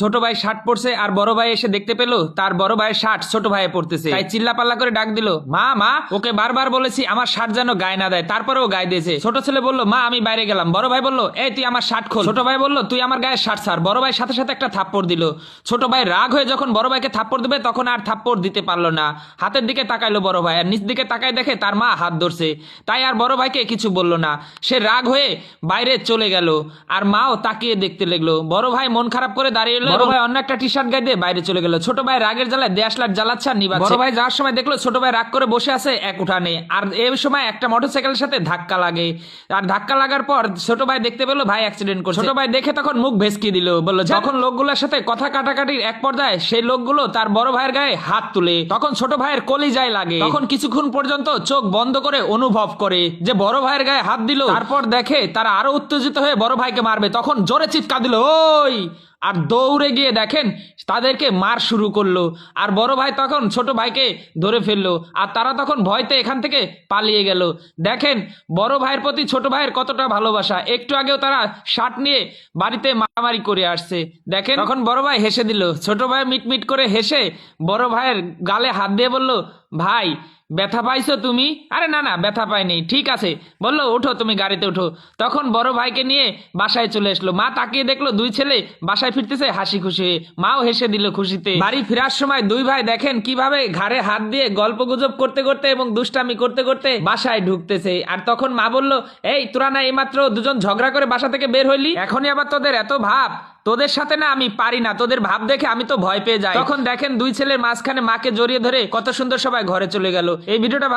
ছোট ভাই শার্ট পরছে আর বড় ভাই এসে দেখতে পেলো তার বড় ভাইয়ের শার্ট ছোট ভাইয়ে পড়তেছে। তাই চিল্লা পাল্লা করে ডাক দিল, মা মা, ওকে বারবার বলেছি আমার শার্ট যেন গায়ে না দেয়, তারপরেও গায়ে দিয়েছে। ছোট ছেলে বলল, মা আমি বাইরে গেলাম। বড় ভাই বলল, এই তুই আমার শার্ট খোল। ছোট ভাই বলল, তুই আমার গায়ে শার্ট ছাড়। বড় ভাই সাথে সাথে একটা থাপ্পড় দিল। ছোট ভাই রাগ হয়ে যখন বড় ভাইকে থাপ্পড় দিবে তখন আর থাপ্পড় দিতে পারলো না। হাতের দিকে তাকাইলো বড় ভাই, আর নিচ দিকে তাকায় দেখে তার মা হাত ধরছে। তাই আর বড় ভাইকে কিছু বলল না। সে রাগ হয়ে বাইরে চলে গেল আর মাও তাকিয়ে দেখতে লাগলো। বড় ভাই মন খারাপ করে দাঁড়িয়ে এলো। বড় ভাই অন্য একটা টি শার্ট গায়ে দিয়ে বাইরে চলে গেল। ছোট ভাই রাগের জ্বালায় দেশ লাইট জ্বালাচ্ছে আর নিবাচ্ছে। বড় ভাই যাওয়ার সময় দেখলো ছোট ভাই রাগ করে বসে আছে এক উঠানে, আর এই সময় একটা মোটরসাইকেলের সাথে ধাক্কা লাগে। আর ধাক্কা লাগার পর ছোট ভাই দেখতে পেলো ভাই অ্যাক্সিডেন্ট করছে। ছোট ভাই দেখে তখন মুখ ভেসকি দিল, বললো যখন লোকগুলোর সাথে কথা কাটাকাটির এক পর্যায়ে সেই লোকগুলো তার বড় ভাইয়ের গায়ে হাত তুলে, তখন ছোট ভাইয়ের কলিজায় লাগে। তখন কিছুক্ষণ পর্যন্ত চোখ বন্ধ করে অনুভব করে যে বড় ভাইয়ের গায়ে হাত দিল। তারপর দেখে তারা আরো উত্তেজিত হয়ে বড় ভাইকে মারবে, তখন জোরে চিৎকার দিল, ওই, আর দৌড়ে গিয়ে দেখেন তাদেরকে মার শুরু করলো। আর বড় ভাই তখন ছোট ভাইকে ধরে ফেললো আর তারা তখন ভয়তে এখান থেকে পালিয়ে গেল। দেখেন বড় ভাইয়ের প্রতি ছোট ভাইয়ের কতটা ভালোবাসা। একটু আগেও তারা শার্ট নিয়ে বাড়িতে মারামারি করে আসছে। দেখেন তখন বড় ভাই হেসে দিল। ছোট ভাই মিটমিট করে হেসে বড় ভাইয়ের গালে হাত দিয়ে বলল, ভাই ব্যথা পাইছো তুমি? আরে না না, ব্যথা পাইনি, ঠিক আছে। বললো, উঠো তুমি গাড়িতে উঠো। তখন বড় ভাইকে নিয়ে বাসায় চলে আসলো। মা তাকিয়ে দেখলো দুই ছেলে বাসায় ফিরতেছে হাসি খুশি হয়ে। মাও হেসে দিল খুশিতে। বাড়ি ফেরার সময় দুই ভাই দেখেন কিভাবে ঘাড়ে হাত দিয়ে গল্প গুজব করতে করতে এবং দুষ্টামি করতে করতে বাসায় ঢুকতেছে। আর তখন মা বলল, এই তোরা না এইমাত্র দুজন ঝগড়া করে বাসা থেকে বের হইলি, এখনই আবার তোদের এত ভাব? তোদের সাথে না আমি পারি না, তোদের ভাব দেখে আমি তো ভয় পেয়ে যাই। তখন দেখেন দুই ছেলের মাঝখানে মাকে জড়িয়ে ধরে কত সুন্দর সবাই ঘরে চলে গেল। এই ভিডিওটা